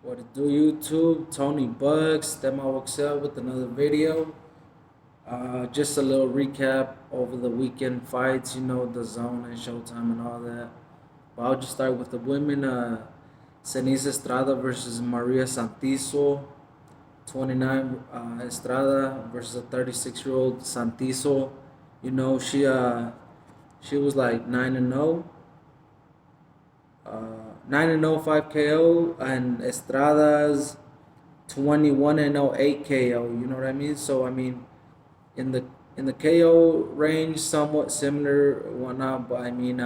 What it do, YouTube? Tony Bugs, that my works out with another video. Just a little recap over the weekend fights, the zone and Showtime and all that. But I'll just start with the women. Ceniza Estrada versus Maria Santizo. 29 Estrada versus a 36-year-old Santizo. She was like 9-0. 9-0, 5 KO, and Estrada's 21-0, 8 KO. You know what I mean? So I mean, in the KO range, somewhat similar, whatnot. But I mean,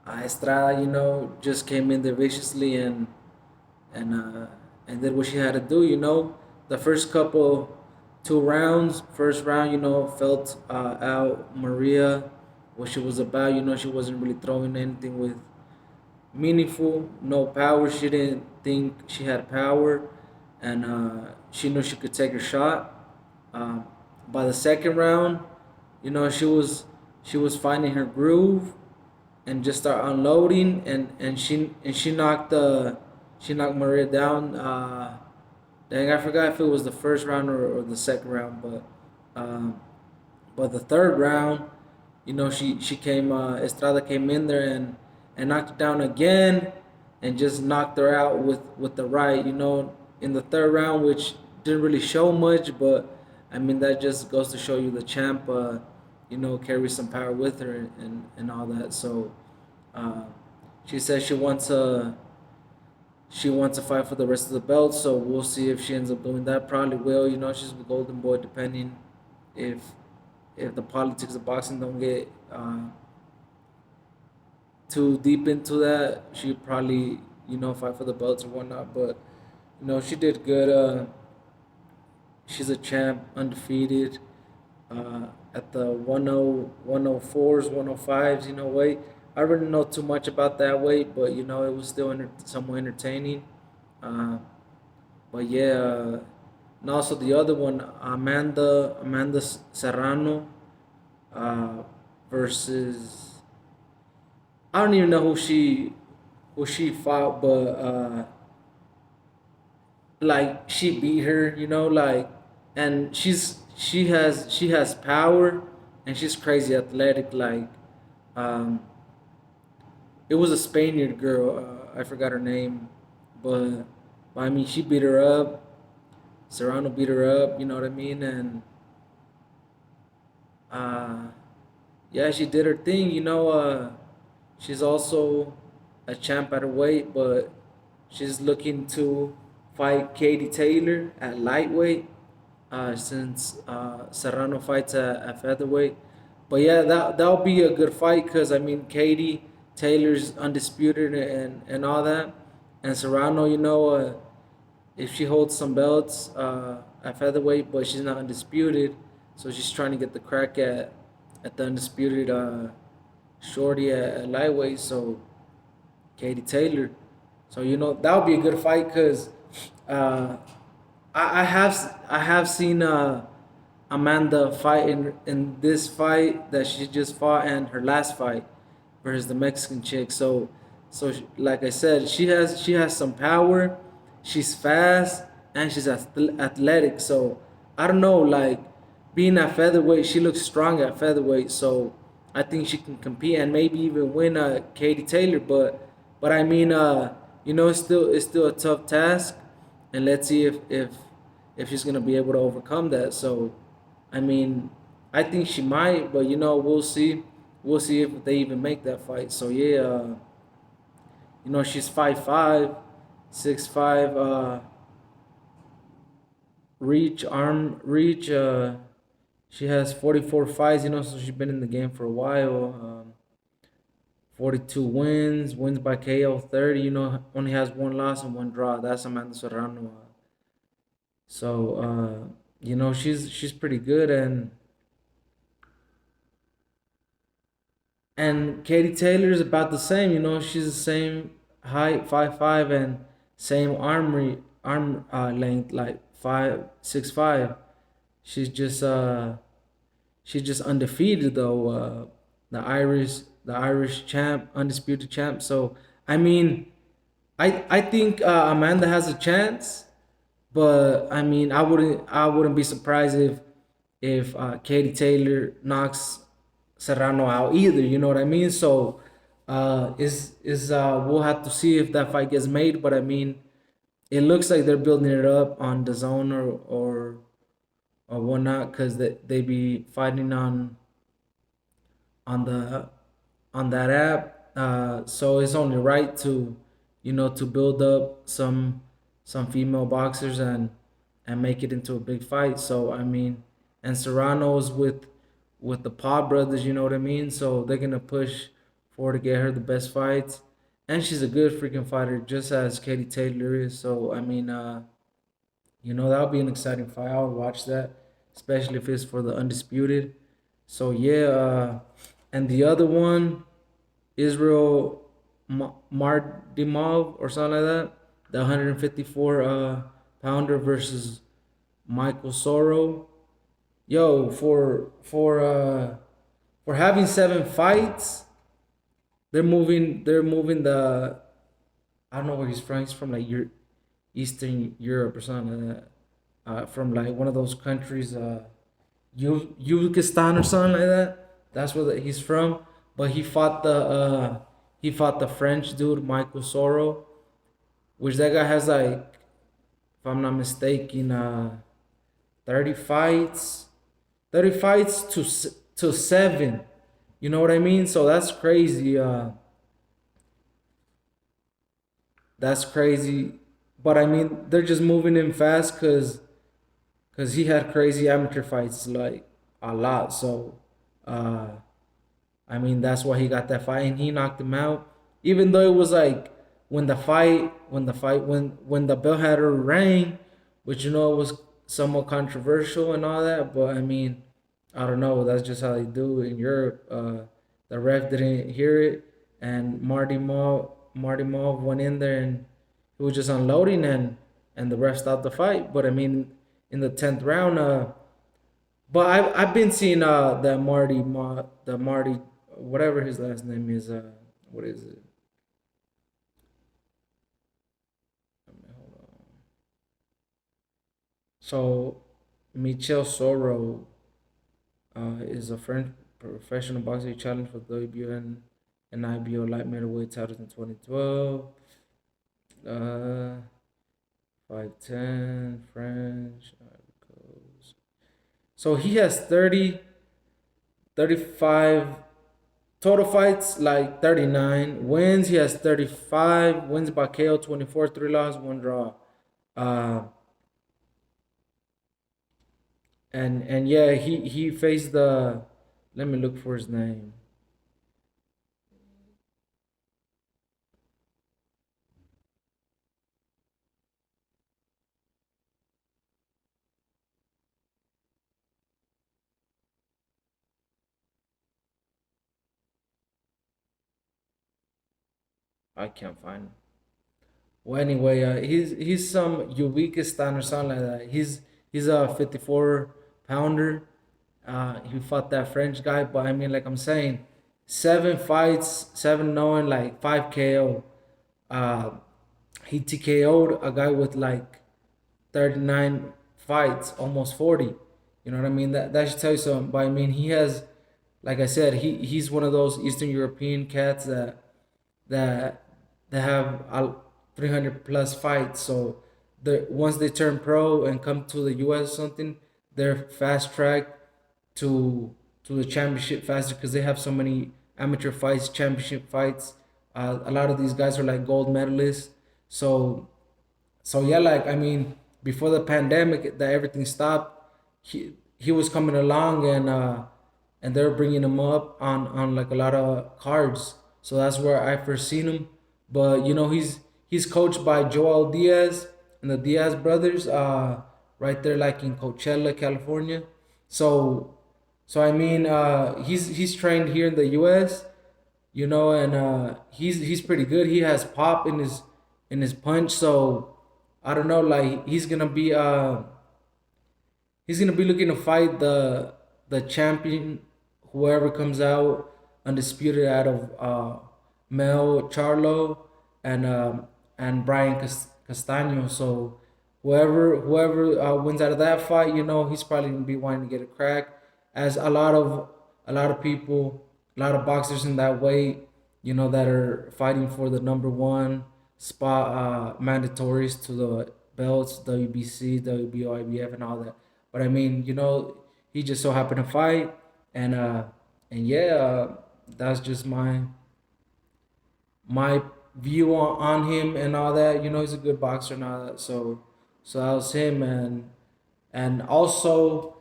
Estrada, just came in there viciously and uh, and did what she had to do. The first couple 2 rounds, first round, felt out Maria what she was about. She wasn't really throwing anything with meaningful, no power. She didn't think she had power, and she knew she could take her shot. Um, by the second round, she was finding her groove and just start unloading, and she knocked Maria down. Dang, I forgot if it was the first round or the second round, um, but the third round, she came. Estrada came in there and knocked her down again, and just knocked her out with the right. In the third round, which didn't really show much, but I mean that just goes to show you the champ. Carries some power with her and all that. So uh, she says she wants to fight for the rest of the belt. So we'll see if she ends up doing that. Probably will. She's the golden boy, depending if if the politics of boxing don't get too deep into that. She probably fight for the belts or whatnot. But she did good. She's a champ, undefeated. At the 104s, 105s, weight. I don't really know too much about that weight, but it was still somewhat entertaining. Uh, but yeah, and also the other one, Amanda Serrano, uh, versus, I don't even know who she fought, but like she beat her, like, and she has power, and she's crazy athletic. Like, um, it was a Spaniard girl. I forgot her name, but I mean she beat her up. Serrano beat her up. You know what I mean? And uh, yeah, she did her thing. She's also a champ at her weight, but she's looking to fight Katie Taylor at lightweight, since Serrano fights at featherweight. But yeah, that'll be a good fight because I mean Katie Taylor's undisputed and all that, and Serrano, if she holds some belts at featherweight, but she's not undisputed, so she's trying to get the crack at the undisputed shorty at lightweight. So Katie Taylor. So that would be a good fight because uh, I have seen Amanda fight in this fight that she just fought and her last fight versus the Mexican chick. Like I said, she has some power. She's fast and she's athletic. So I don't know, like being at featherweight, she looks strong at featherweight. So I think she can compete and maybe even win Katie Taylor. But I mean, it's still a tough task, and let's see if she's gonna be able to overcome that. So, I mean, I think she might, but we'll see. We'll see if they even make that fight. So yeah, she's 5'5", 6'5", reach. She has 44 fights. So she's been in the game for a while. 42 wins by KO 30. Only has one loss and one draw. That's Amanda Serrano. So she's pretty good, and Katie Taylor is about the same. She's the same height, 5'5", and same arm length, like 5'6'5". She's just undefeated though. The Irish champ, undisputed champ. So I mean, I think Amanda has a chance, but I mean, I wouldn't be surprised if Katie Taylor knocks Serrano out either. You know what I mean? So is we'll have to see if that fight gets made. But I mean, it looks like they're building it up on the zone or whatnot because they be fighting on the on that app. So it's only right to, to build up some female boxers and make it into a big fight. So I mean, and Serrano's with the Paw brothers, you know what I mean. So they're gonna push for to get her the best fights, and she's a good freaking fighter, just as Katie Taylor is. So I mean, that'll be an exciting fight. I would watch that, especially if it's for the undisputed. So yeah, and the other one, Israel Mardimov or something like that, the 154 pounder versus Michael Soro. Yo, for having 7 fights, they're moving the, I don't know where he's from. He's from like Eastern Europe or something like that. From like one of those countries, Uzbekistan or something like that. That's where he's from. But he fought the French dude Michael Soro, which that guy has like, if I'm not mistaken, 30 fights, 30 fights to 7. You know what I mean? So that's crazy. That's crazy. But I mean, they're just moving him fast because he had crazy amateur fights like a lot. So uh, I mean, that's why he got that fight and he knocked him out. Even though it was like when the bell had her rang, which it was somewhat controversial and all that. But I mean, I don't know. That's just how they do it in Europe. The ref didn't hear it, and Marty Mov went in there and he was just unloading, and the ref stopped the fight. But I mean, in the 10th round, but I've been seeing the Marty, whatever his last name is, what is it? Hold on. So Michel Soro is a French professional boxer. He challenged for the WBO and IBO light middleweight titles in 2012. Uh, 5'10", French. So he has 35 total fights, like 39 wins. He has 35 wins by KO, 24, 3 losses, 1 draw. Uh, and yeah, he faced the. Let me look for his name. I can't find him. Well, anyway, he's some Uzbekistan or something like that. He's a 54 pounder. He fought that French guy, but I mean, like I'm saying, 7 fights, 7 knowing, like 5 KO. Uh, he TKO'd a guy with like 39 fights, almost 40. You know what I mean? That should tell you something. But I mean, he has, like I said, he's one of those Eastern European cats that that have 300 plus fights. So once they turn pro and come to the U.S. or something, they're fast tracked to the championship faster because they have so many amateur fights, championship fights. A lot of these guys are like gold medalists. So yeah, like I mean, before the pandemic, that everything stopped, he was coming along and they're bringing him up on like a lot of cards. So that's where I first seen him. But he's coached by Joel Diaz and the Diaz brothers, right there like in Coachella, California. So I mean, he's trained here in the U.S. And he's pretty good. He has pop in his punch. So I don't know, like he's gonna be looking to fight the champion, whoever comes out undisputed out of Mel Charlo and and Brian Castano. So whoever wins out of that fight, he's probably gonna be wanting to get a crack. As a lot of people, a lot of boxers in that weight, that are fighting for the number one spot, mandatories to the belts, WBC, WBO, IBF, and all that. But I mean, he just so happened to fight, and yeah, that's just my view on him and all that. He's a good boxer and all that. So that was him, and also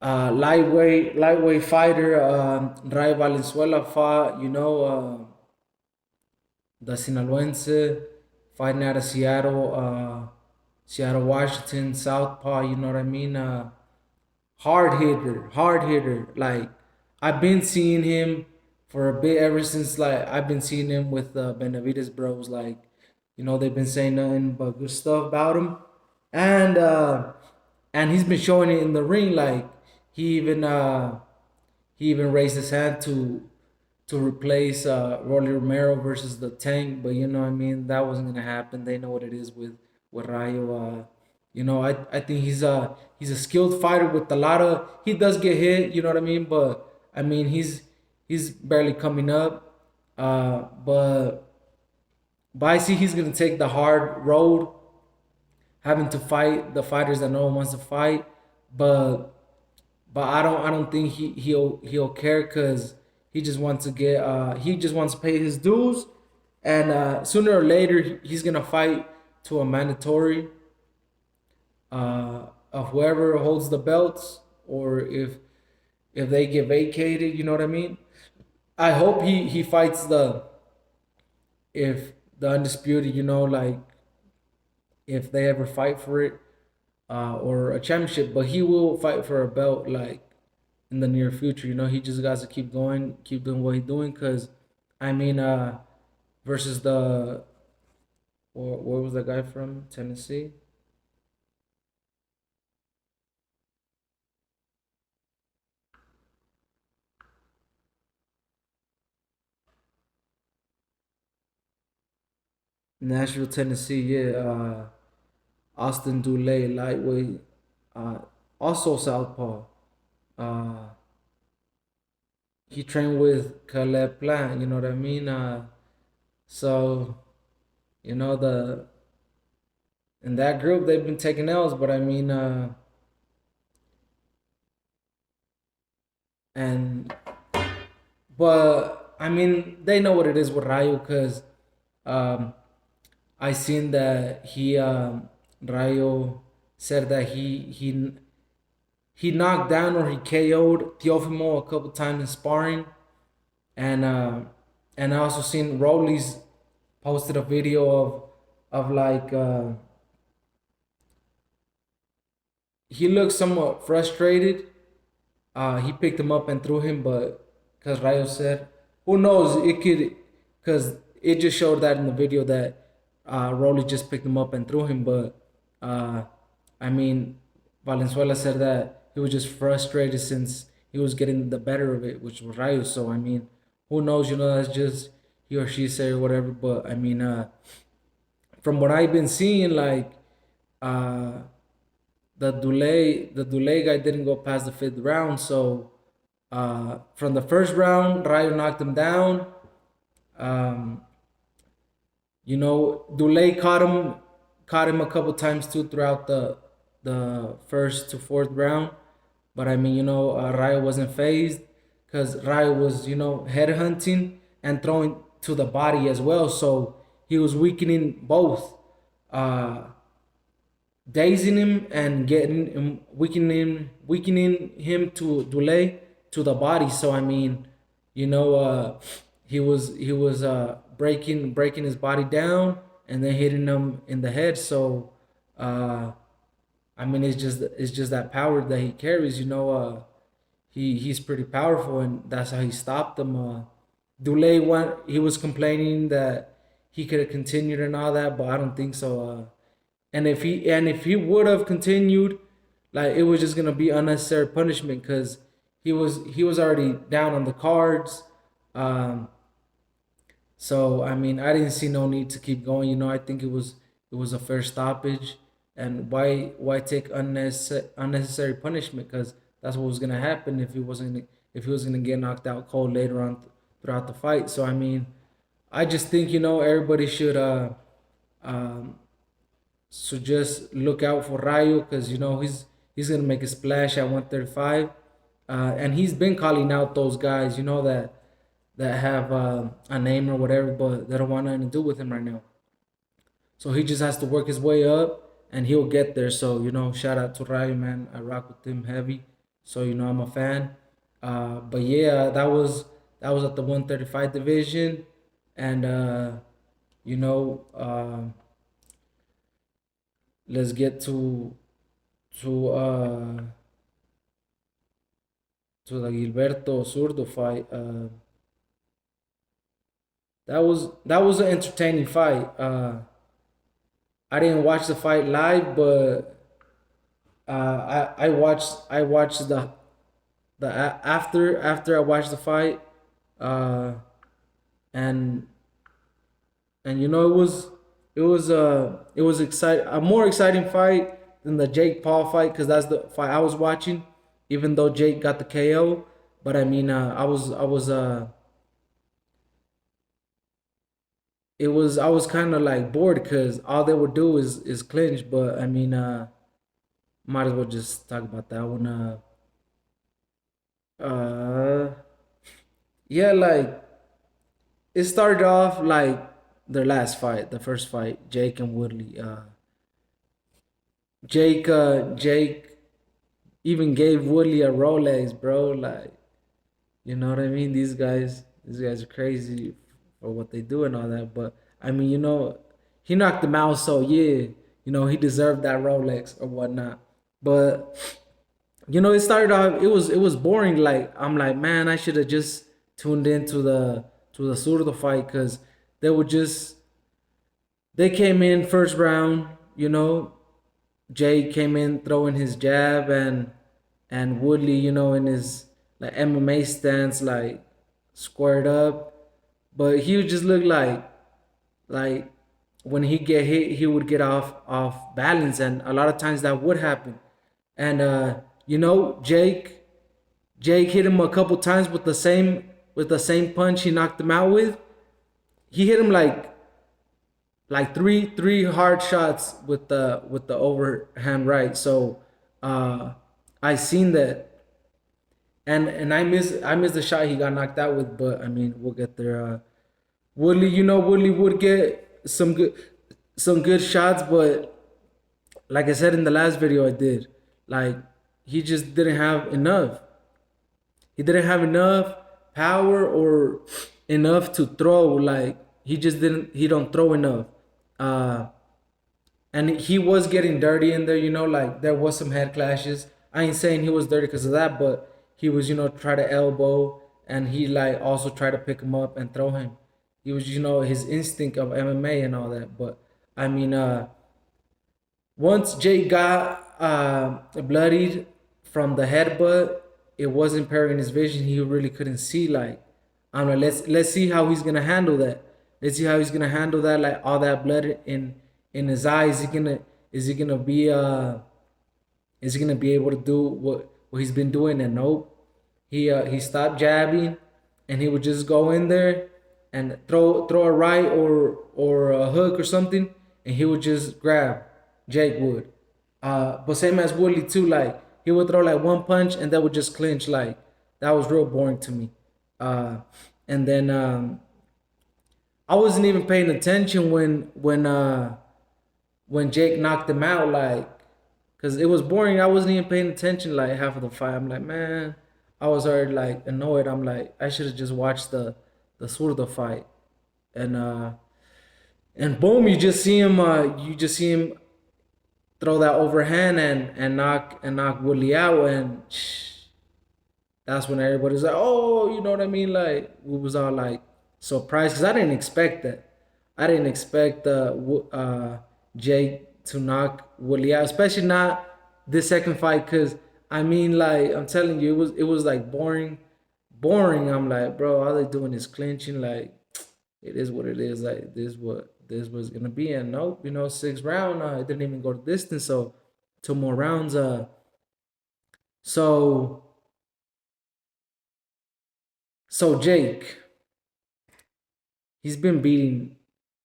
lightweight fighter, Rayo Valenzuela fought, the Sinaloense, fighting out of Seattle, Washington, Southpaw. You know what I mean? Hard hitter. Like, I've been seeing him for a bit, ever since, like, I've been seeing him with Benavides Bros. Like, they've been saying nothing but good stuff about him, and he's been showing it in the ring. Like, he even raised his hand to replace Rolly Romero versus the Tank, but you know what I mean, that wasn't gonna happen. They know what it is with Rayo. I think he's a skilled fighter with a lot of. He does get hit, you know what I mean, but I mean he's barely coming up. But I see he's gonna take the hard road, having to fight the fighters that no one wants to fight. But I don't think he'll care, because he just wants to pay his dues, and sooner or later he's gonna fight to a mandatory, of whoever holds the belts, or if they get vacated. You know what I mean? I hope he fights if the undisputed, like, if they ever fight for it, or a championship. But he will fight for a belt, like, in the near future. He just got to keep going, keep doing what he's doing. Because I mean, versus where was that guy from? Tennessee. Nashville, Tennessee. Yeah. Austin Dulé, lightweight. Also Southpaw. Uh, he trained with Caleb Plant. You know what I mean? So the in that group they've been taking L's, but I mean, and but I mean, they know what it is with Rayo, because um, I seen that Rayo said that he knocked down, or he KO'd Teofimo a couple times in sparring, and I also seen Rolly's posted a video of like, he looked somewhat frustrated. He picked him up and threw him, but because Rayo said, who knows, it could, because it just showed that in the video that Rolly just picked him up and threw him. But I mean, Valenzuela said that he was just frustrated since he was getting the better of it, which was Rayo. So I mean, who knows? That's just he or she say or whatever. But I mean, from what I've been seeing, like, the Dulé guy didn't go past the fifth round. So from the first round, Rayo knocked him down. Um, Dulé caught him a couple times too throughout the first to fourth round. But I mean, Rayo wasn't phased, because Rayo was, head hunting and throwing to the body as well. So he was weakening both, dazing him and getting him, weakening him to Dulé to the body. So I mean, he was breaking his body down and then hitting him in the head. So I mean, it's just that power that he carries. He's pretty powerful, and that's how he stopped him. Dulé he was complaining that he could have continued and all that, but I don't think so. And if he would have continued, like, it was just gonna be unnecessary punishment, because he was already down on the cards. So I mean, I didn't see no need to keep going. I think it was a fair stoppage, and why take unnecessary punishment? Because that's what was gonna happen if he was gonna get knocked out cold later on throughout the fight. So I mean, I just think everybody should um, just look out for Rayo because he's gonna make a splash at 135, and he's been calling out those guys that have a name or whatever, but they don't want nothing to do with him right now. So he just has to work his way up, and he'll get there. So shout out to Rayo, man. I rock with him heavy. So I'm a fan. But yeah, that was at the 135 division, and you know, let's get to uh to the Gilberto Zurdo fight. That was an entertaining fight. I didn't watch the fight live, but I watched after I watched the fight, uh, and it was exciting, a more exciting fight than the Jake Paul fight because that's the fight I was watching, even though Jake got the KO. But I mean, I was kind of like bored because all they would do is clinch. But I mean, might as well just talk about that one. Uh, yeah, like it started off like their last fight, the first fight, Jake and Woodley. Jake even gave Woodley a Rolex, bro. Like, you know what I mean? These guys are crazy for what they do and all that. But I mean, he knocked him out, so yeah, he deserved that Rolex or whatnot. But it started off. It was boring. Like I'm like, man, I should have just tuned into the Zurdo fight because they would just they came in first round. Jay came in throwing his jab and Woodley, in his like MMA stance, like squared up. But he would just look like when he get hit, he would get off balance, and a lot of times that would happen. And Jake hit him a couple times with the same punch he knocked him out with. He hit him like three hard shots with the overhand right. So I seen that, and I missed the shot he got knocked out with. But I mean, we'll get there. Woodley would get some good shots, but like I said in the last video I did, like he just didn't have enough. He didn't have enough power or enough to throw. Like he just didn't. He don't throw enough. Uh, and he was getting dirty in there. Like there was some head clashes. I ain't saying he was dirty because of that, but he was try to elbow, and he like also try to pick him up and throw him. He was his instinct of MMA and all that. But I mean, once Jake got bloodied from the headbutt, it was impairing his vision. He really couldn't see. Like, I don't know. Let's see how he's gonna handle that. Let's see how he's gonna handle that. Like all that blood in his eyes. Is he gonna be is he gonna be able to do what he's been doing? And nope. He stopped jabbing, and he would just go in there and throw a right or a hook or something, and he would just grab. Jake would. But same as Woodley too. Like he would throw like one punch, and that would just clinch. Like that was real boring to me. And then I wasn't even paying attention when Jake knocked him out. Like, cause it was boring. I wasn't even paying attention like half of the fight. I'm like, man, I was already like annoyed. I'm like, I should have just watched the Zurdo fight, and boom, you just see him throw that overhand and knock Woodley out, and that's when everybody's like, oh, you know what I mean? Like we was all like surprised because I didn't expect that. I didn't expect Jake to knock Woodley out, especially not this second fight. Cause I mean, like I'm telling you, it was like boring. I'm like, bro, all they doing is clinching. Like it is what it is. Like this was gonna be. And nope, sixth round, it didn't even go to distance. So two more rounds. So so Jake, he's been beating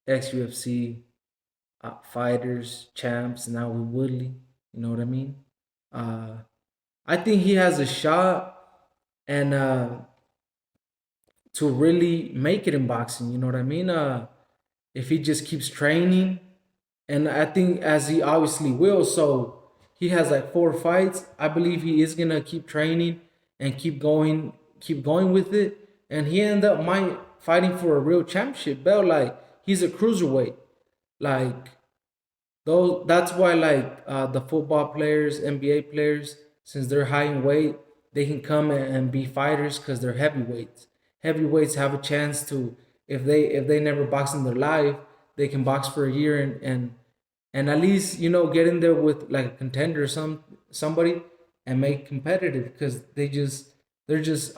ex UFC fighters, champs, now with Woodley. You know what I mean? Uh, I think he has a shot and to really make it in boxing. You know what I mean? If he just keeps training, and I think as he obviously will. So he has like four fights. I believe he is gonna keep training and keep going with it. And he end up might fighting for a real championship belt. Like he's a cruiserweight. Like those, that's why like the football players, NBA players, since they're high in weight, they can come and be fighters because they're heavyweights. Heavyweights have a chance to, if they never box in their life, they can box for a year and at least get in there with like a contender or somebody and make competitive because they're just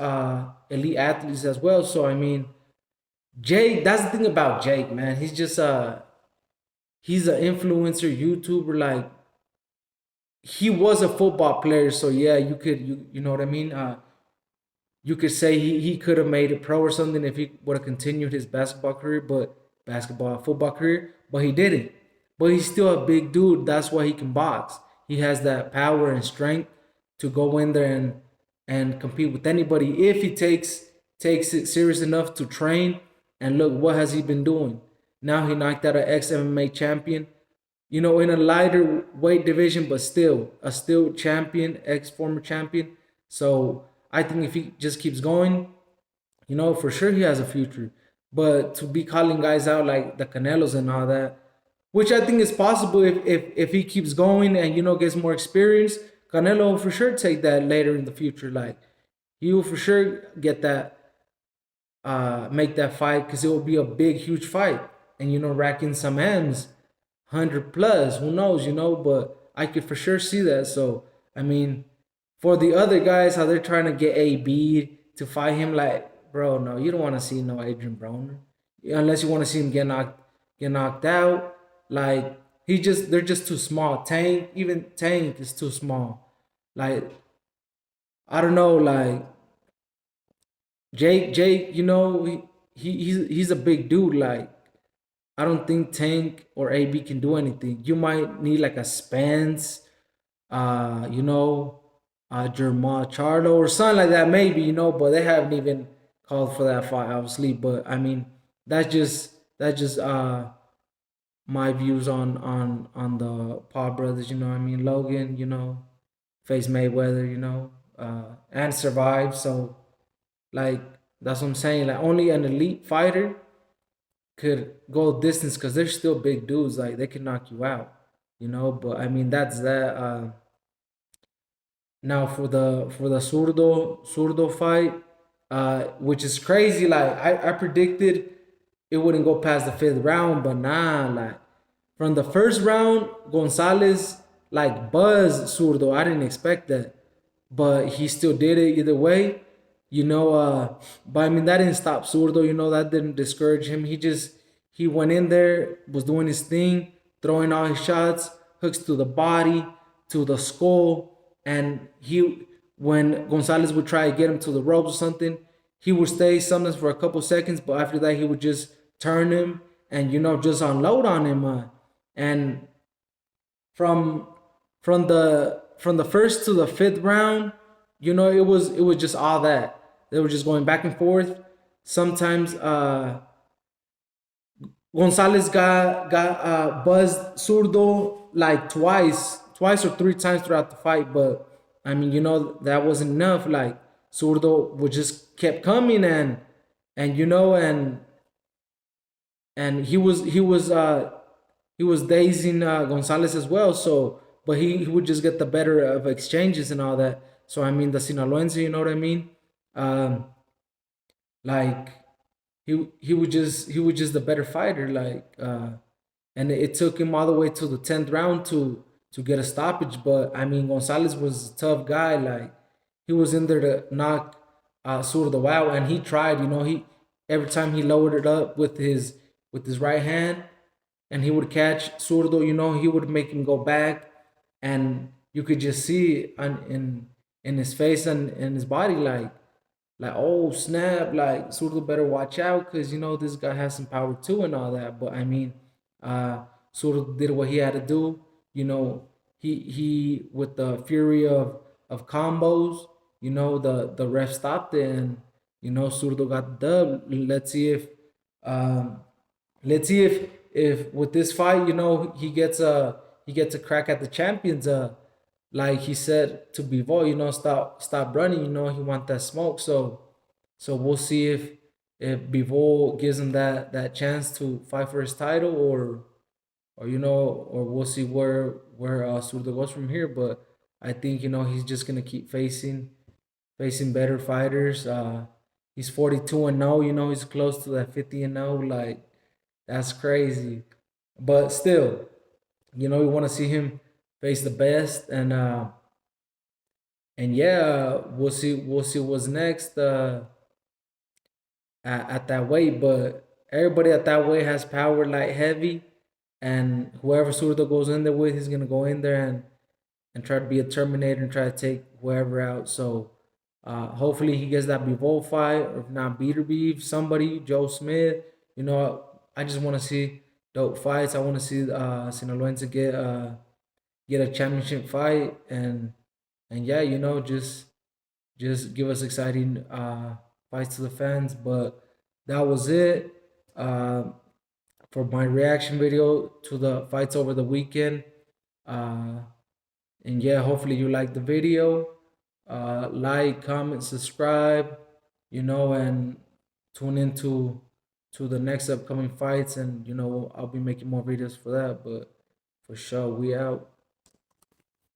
elite athletes as well. So I mean, Jake, that's the thing about Jake, man. He's an influencer YouTuber. Like he was a football player, so yeah, you know what I mean. You could say he could have made it pro or something if he would have continued his basketball career, but basketball football career, but he didn't. But he's still a big dude. That's why he can box. He has that power and strength to go in there and compete with anybody if he takes it serious enough to train. And look, what has he been doing? Now he knocked out an ex MMA champion, in a lighter weight division, but still a still champion, ex former champion. So I think if he just keeps going, for sure he has a future. But to be calling guys out like the Canelos and all that, which I think is possible if he keeps going and gets more experience, Canelo will for sure take that later in the future. Like he will for sure get that, make that fight because it will be a big, huge fight, and rack in some M's, 100 plus. Who knows, But I could for sure see that. So I mean, for the other guys, how they're trying to get AB to fight him, like, bro, no, you don't want to see no Adrian Broner unless you want to see him get knocked out. Like they're just too small. Tank is too small. Like I don't know, like Jake, he's a big dude. Like I don't think Tank or AB can do anything. You might need like a Spence, uh, you know, Jermall Charlo or something like that, maybe, but they haven't even called for that fight, obviously. But I mean, that's just my views on the Paul brothers. I mean, Logan, face Mayweather, and survive. So like that's what I'm saying. Like only an elite fighter could go distance because they're still big dudes. Like they can knock you out, But I mean, that's that. Now for the surdo fight, which is crazy. Like I predicted it wouldn't go past the fifth round, but nah, like from the first round, Gonzalez like buzzed Zurdo. I didn't expect that, but he still did it either way. But I mean that didn't stop Zurdo. That didn't discourage him. He went in there, was doing his thing, throwing all his shots, hooks to the body, to the skull, and when Gonzalez would try to get him to the ropes or something, he would stay sometimes for a couple seconds, but after that he would just turn him and just unload on him. And from from the first to the fifth round, it was just all that. They were just going back and forth. Sometimes Gonzalez got buzzed Zurdo like twice or three times throughout the fight. But I mean, that wasn't enough. Like Zurdo would just kept coming and he was dazing Gonzalez as well. So, but he would just get the better of exchanges and all that. So I mean, the Sinaloense, you know what I mean? Um, like he was just the better fighter. Like, and it took him all the way to the 10th round to get a stoppage. But I mean, Gonzalez was a tough guy. Like he was in there to knock Zurdo out, and he tried. every time he lowered it up with his right hand, and he would catch Zurdo, he would make him go back, and you could just see in his face and in his body, like oh snap, like Zurdo better watch out because this guy has some power too and all that. But I mean, Zurdo did what he had to do. You know, he with the fury of combos, the ref stopped it, and Zurdo got the dub. Um, let's see if with this fight, he gets a crack at the champions. Like he said to Bivol, stop running. He want that smoke. So we'll see if Bivol gives him that chance to fight for his title, or we'll see where Zurdo goes from here. But I think he's just gonna keep facing better fighters. He's 42-0. He's close to that 50-0. Like that's crazy. But still, we want to see him face the best, and yeah, we'll see what's next at that weight. But everybody at that weight has power light heavy, and whoever Surdo goes in there with, he's gonna go in there and try to be a Terminator and try to take whoever out. So hopefully he gets that Bivol fight, or if not Beaterbeef, somebody, Joe Smith. I just want to see dope fights. I want to see Sinaloense get a championship fight, and yeah, just give us exciting fights to the fans. But that was it for my reaction video to the fights over the weekend. Uh, and yeah, hopefully you like the video. Like, comment, subscribe, and tune into to the next upcoming fights, and I'll be making more videos for that. But for sure, we out.